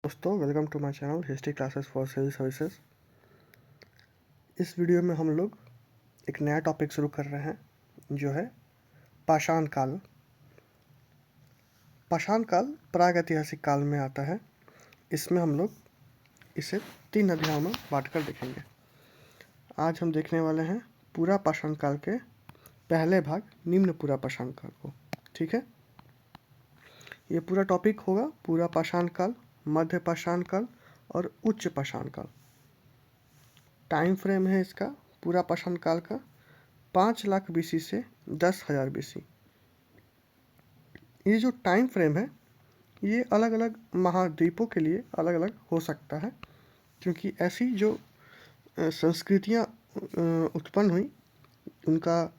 दोस्तों, welcome to my channel history classes for civil services. इस video में हम लोग एक नया टॉपिक शुरू कर रहे हैं जो है पाषाण काल। पाषाण काल प्रागैतिहासिक काल में आता है। इसमें हम लोग इसे 3 अध्यायों में बांटकर देखेंगे। आज हम देखने वाले हैं पूरा पाषाण काल के पहले भाग निम्न पूरा पाषाण काल को। ठीक है, ये पूरा टॉपिक होगा पूरा पाषाण काल, मध्य पाषाण काल और उच्च पाषाण काल। टाइम फ्रेम है इसका पूरा पाषाण काल का 5 लाख बीसी से 10,000 बीसी। ये जो टाइम फ्रेम है ये अलग अलग महाद्वीपों के लिए अलग अलग हो सकता है, क्योंकि ऐसी जो संस्कृतियाँ उत्पन्न हुई, उनका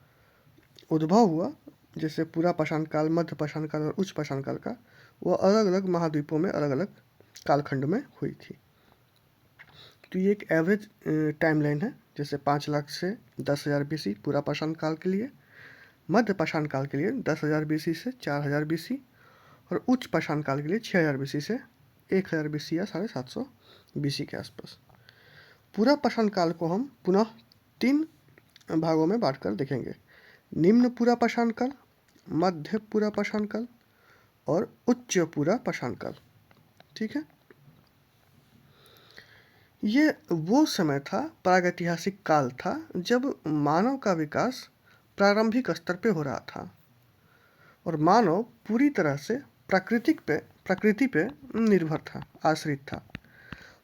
उद्भव हुआ, जैसे पूरा पाषाण काल, मध्य पाषाण काल और उच्च पाषाण काल का, वो अलग अलग महाद्वीपों में अलग अलग कालखंड में हुई थी। तो ये एक एवरेज टाइमलाइन है, जैसे 5 लाख से 10,000 बीसी पूरा पाषाण काल के लिए, मध्य पाषाण काल के लिए 10,000 बीसी से 4,000 बीसी और उच्च पाषाण काल के लिए 6,000 बीसी से 1,000 बीसी या 750 बीसी के आसपास। पूरा पाषाण काल को हम पुनः 3 भागों में बांटकर देखेंगे: निम्न पूरा पाषाण काल, मध्य पूरा पाषाण काल और उच्च पूरा पाषाण काल। ठीक है, ये वो समय था, प्रागैतिहासिक काल था, जब मानव का विकास प्रारंभिक स्तर पे हो रहा था और मानव पूरी तरह से प्रकृति पे निर्भर था, आश्रित था।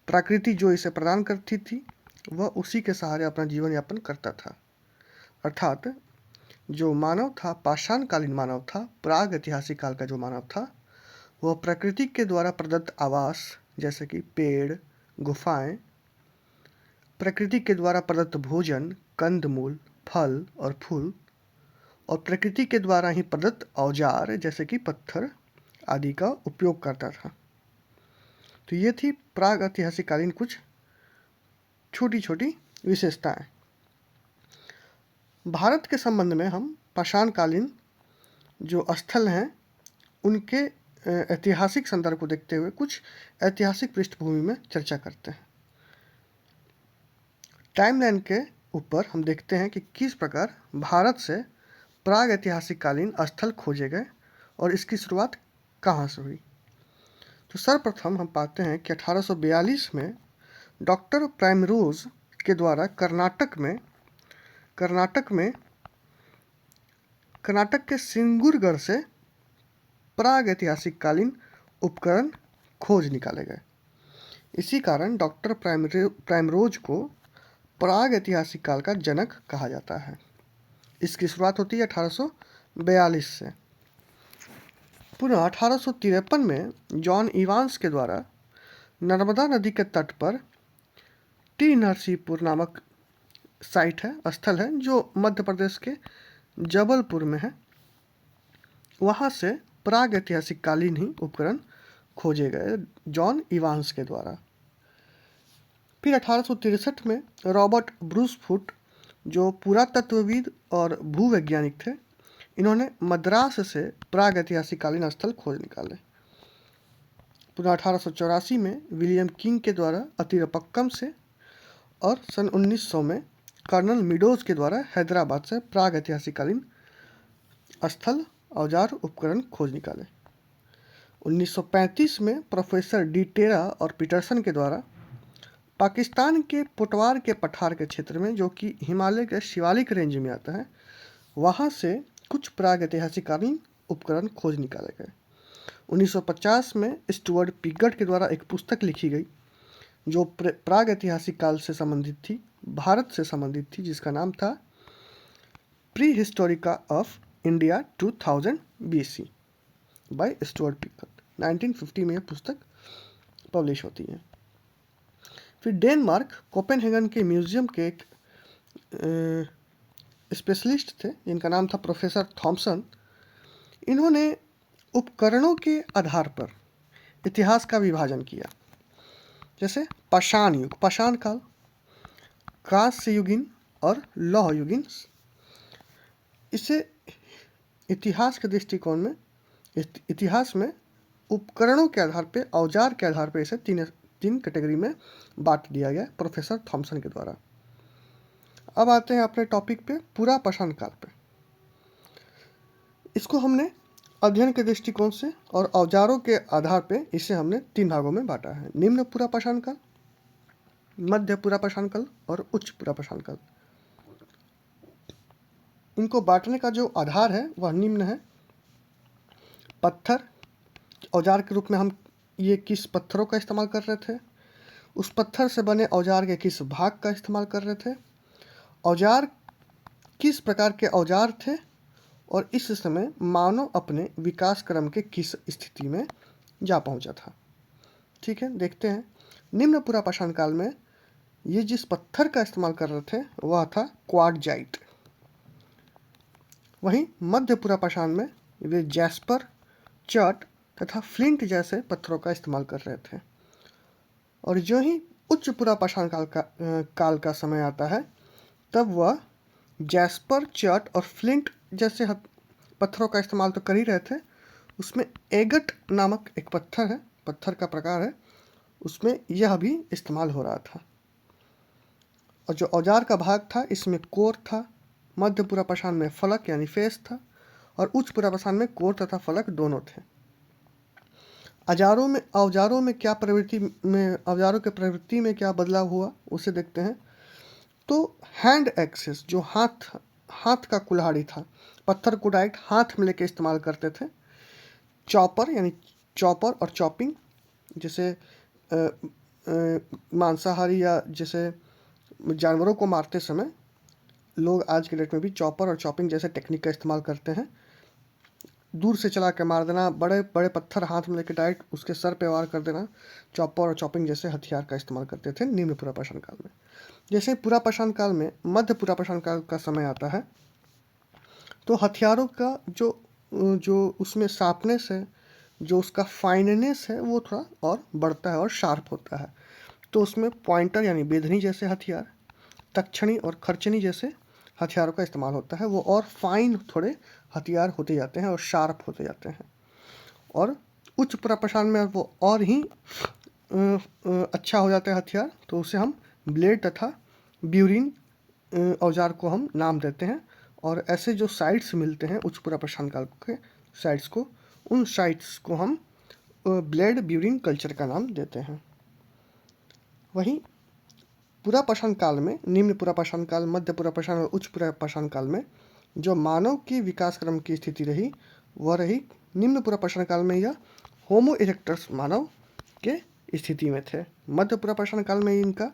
प्रकृति जो इसे प्रदान करती थी वह उसी के सहारे अपना जीवन यापन करता था। अर्थात जो मानव था, पाषाणकालीन मानव था, प्रागैतिहासिक काल का जो मानव था, वह प्रकृति के द्वारा प्रदत्त आवास जैसे कि पेड़, गुफाएं, प्रकृति के द्वारा प्रदत्त भोजन, कंदमूल, फल और फूल और प्रकृति के द्वारा ही प्रदत्त औजार जैसे कि पत्थर आदि का उपयोग करता था। तो ये थी प्रागैतिहासिककालीन कुछ छोटी छोटी विशेषताएं। भारत के संबंध में हम पाषाणकालीन जो स्थल हैं उनके ऐतिहासिक संदर्भ को देखते हुए कुछ ऐतिहासिक पृष्ठभूमि में चर्चा करते हैं। टाइमलाइन के ऊपर हम देखते हैं कि किस प्रकार भारत से प्रागैतिहासिक कालीन स्थल खोजे गए और इसकी शुरुआत कहाँ से हुई। तो सर्वप्रथम हम पाते हैं कि 1842 में डॉक्टर प्राइमरोज के द्वारा कर्नाटक के सिंगुरगढ़ से प्रागैतिहासिक कालीन उपकरण खोज निकाले गए। इसी कारण डॉक्टर प्राइमरोज को प्रागैतिहासिक काल का जनक कहा जाता है। इसकी शुरुआत होती है 1842 से। पुनः 1853 में जॉन इवांस के द्वारा नर्मदा नदी के तट पर टी नरसीपुर नामक साइट है, स्थल है, जो मध्य प्रदेश के जबलपुर में है। वहाँ से प्रागैतिहासिक कालीन ही उपकरण खोजे गए जॉन इवांस के द्वारा। फिर 1863 में रॉबर्ट ब्रूसफुट, जो पुरातत्वविद और भूवैज्ञानिक थे, इन्होंने मद्रास से प्रागैतिहासिक कालीन स्थल खोज निकाले। पुनः 1884 में विलियम किंग के द्वारा अतिरपक्कम से और सन 1900 में कर्नल मिडोज के द्वारा हैदराबाद से प्रागैतिहासिक कालीन स्थल, औजार, उपकरण खोज निकाले। 1935 में प्रोफेसर डी टेरा और पीटरसन के द्वारा पाकिस्तान के पोटवार के पठार के क्षेत्र में, जो कि हिमालय के शिवालिक रेंज में आता है, वहाँ से कुछ प्रागैतिहासिक कालीन उपकरण खोज निकाले गए। 1950 में स्टुअर्ट पिगट के द्वारा एक पुस्तक लिखी गई जो प्रागैतिहासिक काल से संबंधित थी, भारत से संबंधित थी, जिसका नाम था pre historica of India 2000 BC by Stuart Piggott. 1950 में यह पुस्तक पब्लिश होती है। फिर डेनमार्क कोपेनहेगन के म्यूजियम के एक स्पेशलिस्ट थे जिनका नाम था प्रोफेसर थॉमसन। इन्होंने उपकरणों के आधार पर इतिहास का विभाजन किया, जैसे पाषाण युग, पाषाण काल, कांस्य युगीन और लौह युगीन। इसे इतिहास के दृष्टिकोण में इतिहास में उपकरणों के आधार पे, औजार के आधार पे इसे तीन कैटेगरी में बांट दिया गया प्रोफेसर थॉमसन के द्वारा। अब आते हैं अपने टॉपिक पे, पुरापाषाण काल पे। इसको हमने अध्ययन के दृष्टिकोण से और औजारों के आधार पे इसे हमने 3 भागों में बांटा है: निम्न पुरापाषाण काल, मध्य पुरापाषाण काल और उच्च पुरापाषाण काल। इनको बांटने का जो आधार है वह निम्न है। पत्थर, औजार के रूप में हम ये किस पत्थरों का इस्तेमाल कर रहे थे, उस पत्थर से बने औजार के किस भाग का इस्तेमाल कर रहे थे, औजार किस प्रकार के औजार थे, और इस समय मानव अपने विकास क्रम के किस स्थिति में जा पहुंचा था। ठीक है, देखते हैं। निम्न पुरापाषाण काल में ये जिस पत्थर का इस्तेमाल कर रहे थे वह था क्वार्टजाइट। वहीं मध्य पुरापाषाण में वे जैस्पर, चर्ट तथा फ्लिंट जैसे पत्थरों का इस्तेमाल कर रहे थे। और जो ही उच्च पुरापाषाण काल का समय आता है तब वह जैस्पर, चर्ट और फ्लिंट जैसे पत्थरों का इस्तेमाल तो कर ही रहे थे, उसमें एगट नामक एक पत्थर है, पत्थर का प्रकार है, उसमें यह भी इस्तेमाल हो रहा था। और जो औजार का भाग था इसमें कोर था, मध्य पुरापाषाण में फलक यानी फेस था, और उच्च पुरापाषाण में कोर तथा फलक दोनों थे। औजारों के प्रवृत्ति में क्या बदलाव हुआ उसे देखते हैं। तो हैंड एक्सेस, जो हाथ का कुल्हाड़ी था, पत्थर को डायरेक्ट हाथ में लेके इस्तेमाल करते थे। चॉपर यानी चॉपर और चॉपिंग, जैसे मांसाहारी या जैसे जानवरों को मारते समय लोग आज के डेट में भी चॉपर और चॉपिंग जैसे टेक्निक का इस्तेमाल करते हैं। दूर से चला के मार देना, बड़े बड़े पत्थर हाथ में लेके डायरेक्ट उसके सर पे वार कर देना, चॉपर और चॉपिंग जैसे हथियार का इस्तेमाल करते थे निम्न पुरापाषाण काल में। जैसे पुरापाषाण काल में मध्य पुरापाषाण काल का समय आता है तो हथियारों का जो उसमें शार्पनेस है, जो उसका फाइननेस है, वो थोड़ा और बढ़ता है और शार्प होता है। तो उसमें पॉइंटर यानी बेधनी जैसे हथियार, तक्षणी और खर्चनी जैसे हथियारों का इस्तेमाल होता है। वो और फाइन थोड़े हथियार होते जाते हैं और शार्प होते जाते हैं। और उच्च पुरापाषाण में वो और ही अच्छा हो जाता है हथियार, तो उसे हम ब्लेड तथा ब्यूरिन औजार को हम नाम देते हैं। और ऐसे जो साइट्स मिलते हैं उच्च पुरापाषाण काल के साइट्स को, उन साइट्स को हम ब्लेड ब्यूरिन कल्चर का नाम देते हैं। वहीं पुरापाषाण काल में, निम्न पुरापाषाण काल, मध्य पुरापाषाण और उच्च पुरापाषाण काल में जो मानव की विकास क्रम की स्थिति रही वह रही, निम्न पुरापाषाण काल में यह होमो इरेक्टस मानव के स्थिति में थे। मध्य पुरापाषाण काल में इनका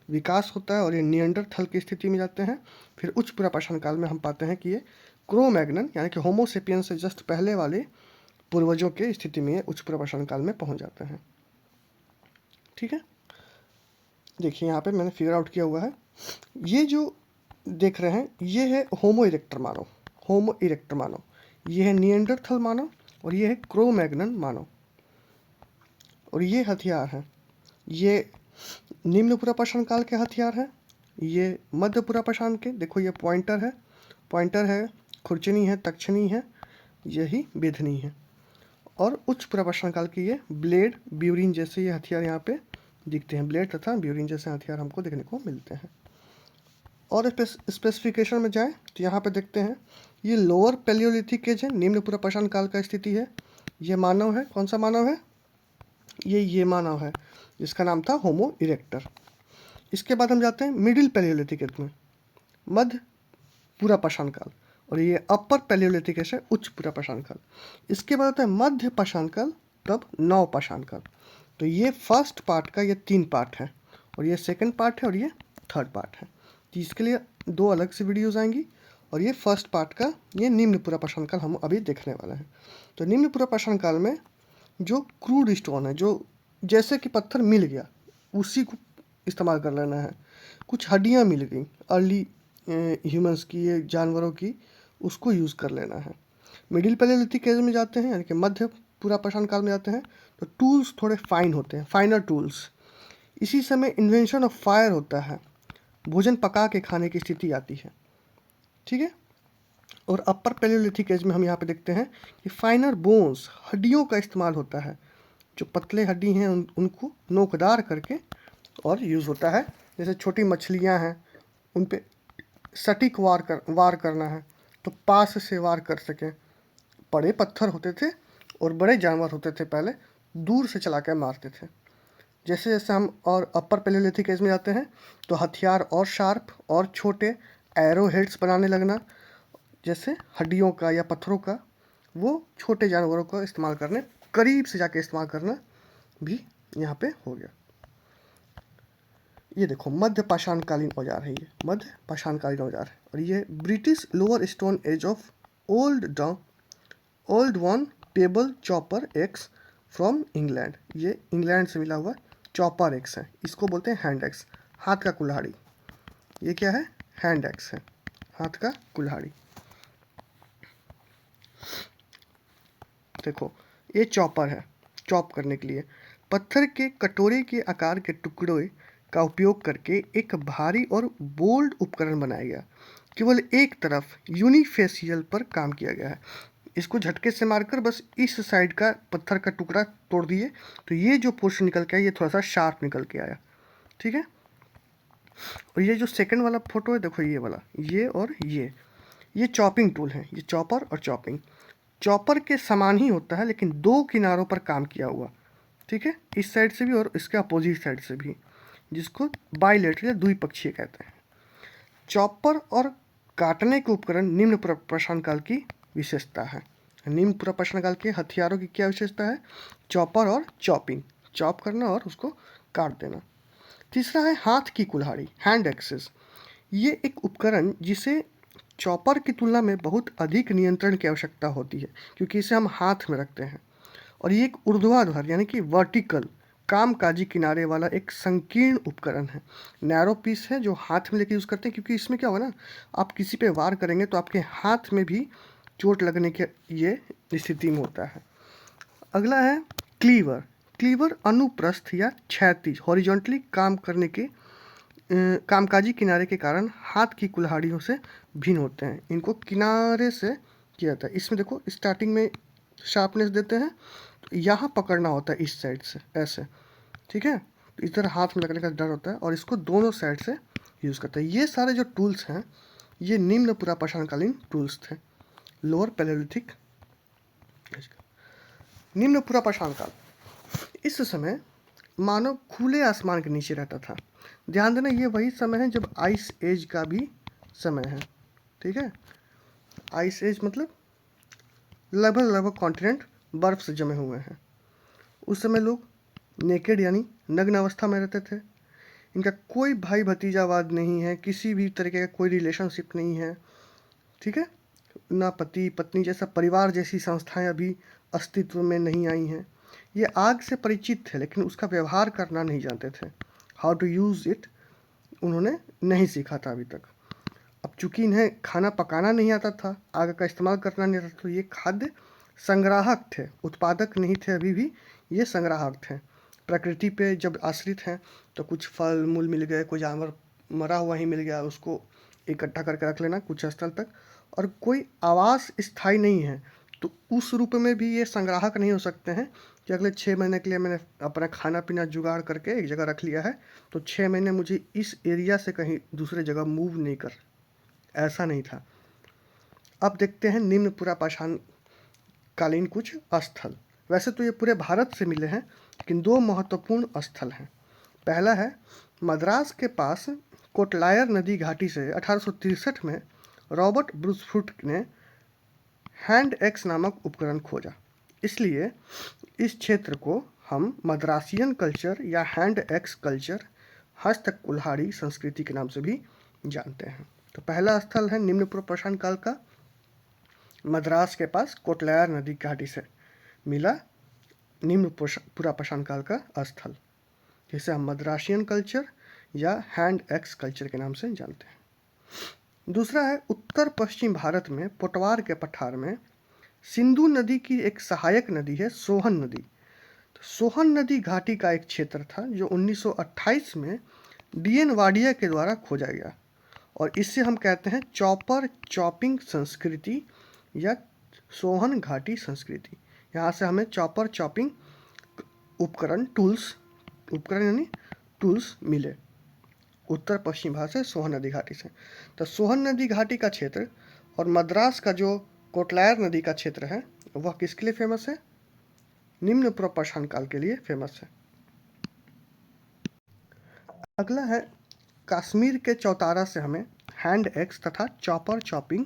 विकास होता है और ये निएंडरथल की स्थिति में जाते हैं। फिर उच्च पुरापाषाण काल में हम पाते हैं कि ये क्रो-मैग्नन यानी कि होमो सेपियंस से जस्ट पहले वाले पूर्वजों के स्थिति में उच्च पुरापाषाण काल में पहुंच जाते हैं। ठीक है, देखिए यहाँ पे मैंने फिगर आउट किया हुआ है। ये जो देख रहे हैं ये है होमो इरेक्टर मानव, ये है निएंडरथल मानव और ये है क्रो-मैग्नन मानव। और ये हथियार हैं, ये निम्न पुरापाषाण काल के हथियार हैं, ये मध्य पुरापाषाण के, देखो ये पॉइंटर है, खुरचनी है, तक्षणी है, यही बेधनी है। और उच्च पुरापाषाण काल की ये ब्लेड ब्यूरिन जैसे ये हथियार यहाँ पे दिखते हैं, ब्लेड तथा ब्यूरिन जैसे हथियार हमको देखने को मिलते हैं। और स्पेसिफिकेशन में जाए तो यहाँ पे देखते हैं ये लोअर पैलियोलिथिक एज है, निम्न पुरापाषाण काल का स्थिति है। ये मानव है, कौन सा मानव है, ये मानव है जिसका नाम था होमो इरेक्टर। इसके बाद हम जाते हैं मिडिल पैलियोलिथिक एज में, मध्य पुरापाषाण काल, और ये अपर पैलियोलिथिक एज है, उच्च पुरापाषाण काल। इसके बाद आता है मध्य पाषाण काल, तब नवपाषाण काल। तो ये फर्स्ट पार्ट का ये 3 पार्ट है और ये सेकंड पार्ट है और ये थर्ड पार्ट है। तो इसके लिए 2 अलग से वीडियोज़ आएंगी। और ये फर्स्ट पार्ट का ये निम्न पुरापाषाण काल हम अभी देखने वाले हैं। तो निम्न पुरापाषाण काल में जो क्रूड स्टोन है, जो जैसे कि पत्थर मिल गया उसी को इस्तेमाल कर लेना है। कुछ हड्डियाँ मिल गई अर्ली ह्यूमंस की, ये जानवरों की, उसको यूज़ कर लेना है। मिडिल पैलियोलिथिक एज में जाते हैं यानी कि मध्य पुरापाषाण काल में जाते हैं तो टूल्स थोड़े फाइन होते हैं, फाइनर टूल्स। इसी समय इन्वेंशन ऑफ फायर होता है, भोजन पका के खाने की स्थिति आती है। ठीक है, और अपर पैलियोलिथिक एज में हम यहाँ पे देखते हैं कि फाइनर बोन्स, हड्डियों का इस्तेमाल होता है, जो पतले हड्डी हैं उनको नोकदार करके और यूज़ होता है। जैसे छोटी मछलियां हैं, उन पे सटीक वार करना है तो पास से वार कर सकें। बड़े पत्थर होते थे और बड़े जानवर होते थे, पहले दूर से चला के मारते थे। जैसे जैसे हम और अपर पैलेलिथिक एज में जाते हैं तो हथियार और शार्प और छोटे एरो हेड्स बनाने लगना, जैसे हड्डियों का या पत्थरों का, वो छोटे जानवरों को इस्तेमाल करने, करीब से जाके इस्तेमाल करना भी यहाँ पे हो गया। ये देखो मध्य पाषाणकालीन औजार है, ये मध्य पाषाणकालीन औजार है और ये British lower stone age of old one table chopper x from England. ये इंग्लैंड से मिला हुआ चॉपर एक्स है, इसको बोलते हैं हैंड एक्स, हाथ का कुल्हाड़ी। ये क्या है? हैंड एक्स है, हाथ का कुल्हाड़ी। देखो ये चॉपर है, चॉप करने के लिए। पत्थर के कटोरे के आकार के टुकड़े का उपयोग करके एक भारी और बोल्ड उपकरण बनाया गया। केवल एक तरफ यूनिफेसियल पर काम किया गया है। इसको झटके से मारकर बस इस साइड का पत्थर का टुकड़ा तोड़ दिए तो ये जो पोर्शन निकल के आया ये थोड़ा सा शार्प निकल के आया, ठीक है। और ये जो सेकंड वाला फोटो है, देखो ये वाला, ये और ये चॉपिंग टूल है। ये चॉपर और चॉपिंग, चॉपर के समान ही होता है लेकिन दो किनारों पर काम किया हुआ, ठीक है, इस साइड से भी और इसके अपोजिट साइड से भी, जिसको बाइलेटरल या द्विपक्षीय कहते हैं। चॉपर और काटने के उपकरण निम्न प्रश्न काल की विशेषता है। निम्न प्रश्न काल के हथियारों की क्या विशेषता है? चॉपर और चॉपिंग, चॉप करना और उसको काट देना। तीसरा है हाथ की कुल्हाड़ी, हैंड एक्सेस। ये एक उपकरण जिसे चॉपर की तुलना में बहुत अधिक नियंत्रण की आवश्यकता होती है क्योंकि इसे हम हाथ में रखते हैं। और ये एक ऊर्ध्वाधर यानी कि वर्टिकल कामकाजी किनारे वाला एक संकीर्ण उपकरण है। नैरो पीस है जो हाथ में लेके यूज़ करते हैं क्योंकि इसमें क्या होगा ना, आप किसी पे वार करेंगे तो आपके हाथ में भी चोट लगने के ये स्थिति में होता है। अगला है क्लीवर। क्लीवर अनुप्रस्थ या क्षैतिज हॉरिजॉन्टली काम करने के कामकाजी किनारे के कारण हाथ की कुल्हाड़ियों से भिन्न होते हैं। इनको किनारे से किया जाता है। इसमें देखो स्टार्टिंग में शार्पनेस देते हैं तो यहाँ पकड़ना होता है इस साइड से ऐसे, ठीक है, तो इधर हाथ में लगने का डर होता है और इसको दोनों साइड से यूज़ करते हैं। ये सारे जो टूल्स हैं ये निम्न पुरापाषाणकालीन टूल्स थे, लोअर पैलेलिथिक। निम्न पुरापाषाण काल, इस समय मानव खुले आसमान के नीचे रहता था। ध्यान देना ये वही समय है जब आइस एज का भी समय है, ठीक है। आइस एज मतलब लगभग कॉन्टिनेंट बर्फ से जमे हुए हैं। उस समय लोग नेकेड यानी नग्न अवस्था में रहते थे। इनका कोई भाई भतीजावाद नहीं है, किसी भी तरीके का कोई रिलेशनशिप नहीं है, ठीक है। ना पति पत्नी जैसा परिवार जैसी संस्थाएं अभी अस्तित्व में नहीं आई हैं। ये आग से परिचित थे लेकिन उसका व्यवहार करना नहीं जानते थे। हाउ टू यूज़ इट उन्होंने नहीं सीखा था अभी तक। अब चूंकि इन्हें खाना पकाना नहीं आता था, आग का इस्तेमाल करना नहीं आता था, तो ये खाद्य संग्राहक थे, उत्पादक नहीं थे। अभी भी ये संग्राहक थे। प्रकृति पे जब आश्रित हैं तो कुछ फल मूल मिल गए, कोई जानवर मरा हुआ ही मिल गया, उसको इकट्ठा करके रख लेना कुछ स्थल तक। और कोई आवास स्थायी नहीं है तो उस रूप में भी ये संग्राहक नहीं हो सकते हैं कि अगले 6 महीने के लिए मैंने अपना खाना पीना जुगाड़ करके एक जगह रख लिया है तो 6 महीने मुझे इस एरिया से कहीं दूसरे जगह मूव नहीं कर, ऐसा नहीं था। अब देखते हैं निम्न पुरापाषाण कालीन कुछ स्थल। वैसे तो ये पूरे भारत से मिले हैं लेकिन दो महत्वपूर्ण स्थल हैं। पहला है मद्रास के पास कोटलायर नदी घाटी से 1863 में रॉबर्ट ब्रूसफुट ने हैंड एक्स नामक उपकरण खोजा। इसलिए इस क्षेत्र को हम मद्रासियन कल्चर या हैंड एक्स कल्चर, हस्त कुल्हाड़ी संस्कृति के नाम से भी जानते हैं। तो पहला स्थल है निम्न पुरापाषाण काल का, मद्रास के पास कोटलायर नदी घाटी से मिला निम्न पुरापाषाण काल का स्थल, जिसे हम मद्रासियन कल्चर या हैंड एक्स कल्चर के नाम से जानते हैं। दूसरा है उत्तर पश्चिम भारत में पोटवार के पठार में सिंधु नदी की एक सहायक नदी है सोहन नदी। तो सोहन नदी घाटी का एक क्षेत्र था जो 1928 में डीएन वाडिया के द्वारा खोजा गया और इससे हम कहते हैं चॉपर चॉपिंग संस्कृति या सोहन घाटी संस्कृति। यहाँ से हमें चॉपर चॉपिंग उपकरण यानी टूल्स मिले उत्तर पश्चिम भारत से सोहन नदी घाटी से। तो सोहन नदी घाटी का क्षेत्र और मद्रास का जो कोटलायर नदी का क्षेत्र है वह किसके लिए फेमस है? निम्न पूर्व काल के लिए फेमस है। अगला है कश्मीर के चौतारा से हमें हैंड एक्स तथा चॉपिंग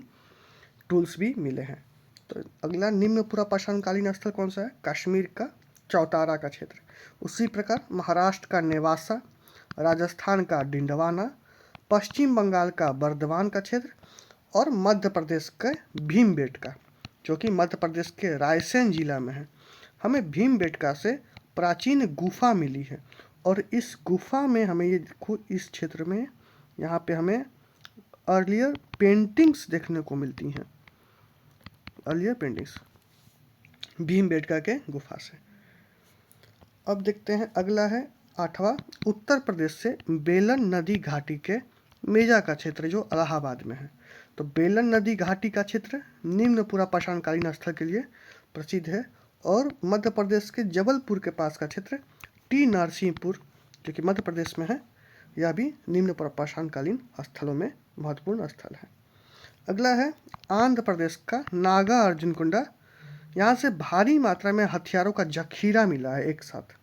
टूल्स भी मिले हैं। तो अगला निम्न पूर्व स्थल कौन सा है? कश्मीर का चौतारा का क्षेत्र। उसी प्रकार महाराष्ट्र का नेवासा, राजस्थान का डिंडवाना, पश्चिम बंगाल का बर्दवान का क्षेत्र और मध्य प्रदेश के भीमबेटका, जो कि मध्य प्रदेश के रायसेन जिला में है। हमें भीमबेटका से प्राचीन गुफा मिली है और इस गुफा में हमें ये देखो, इस क्षेत्र में यहाँ पे हमें अर्लियर पेंटिंग्स देखने को मिलती हैं। अर्लियर पेंटिंग्स भीमबेटका के गुफा से। अब देखते हैं अगला है 8वां, उत्तर प्रदेश से बेलन नदी घाटी के मेजा का क्षेत्र जो इलाहाबाद में है। तो बेलन नदी घाटी का क्षेत्र निम्न पूर्व स्थल के लिए प्रसिद्ध है और मध्य प्रदेश के जबलपुर के पास का क्षेत्र टी नरसिंहपुर जो कि मध्य प्रदेश में है, यह भी निम्न पूर्व स्थलों में महत्वपूर्ण स्थल है। अगला है आंध्र प्रदेश का नागा अर्जुन कुंडा। यहाँ से भारी मात्रा में हथियारों का जखीरा मिला है, एक साथ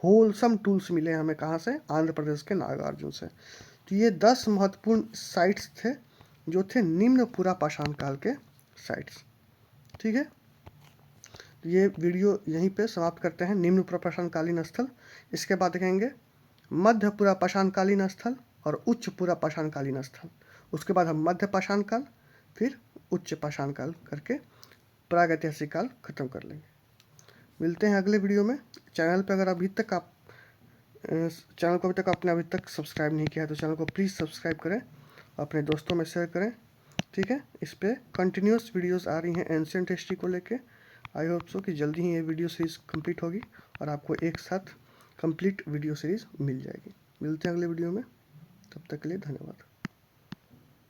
होलसम टूल्स मिले हमें। कहाँ से? आंध्र प्रदेश के नागार्जुन से। तो ये 10 महत्वपूर्ण साइट्स थे जो थे निम्न पूर्व काल के साइट्स। ठीक है, तो ये वीडियो यहीं पे समाप्त करते हैं, निम्न पूर्व स्थल। इसके बाद देखेंगे मध्य पूर्व स्थल और उच्च पूर्व स्थल। उसके बाद हम मध्य पाषाण काल फिर उच्च पाषाण काल करके प्रागैतिहासिक काल खत्म कर लेंगे। मिलते हैं अगले वीडियो में। चैनल पे अगर चैनल को आपने अभी तक सब्सक्राइब नहीं किया है तो चैनल को प्लीज़ सब्सक्राइब करें, अपने दोस्तों में शेयर करें। ठीक है, इस पे कंटिन्यूस वीडियोस आ रही हैं एंशिएंट हिस्ट्री को लेके। आई होप सो कि जल्दी ही ये वीडियो सीरीज़ कंप्लीट होगी और आपको एक साथ कंप्लीट वीडियो सीरीज़ मिल जाएगी। मिलते हैं अगले वीडियो में, तब तक के लिए धन्यवाद।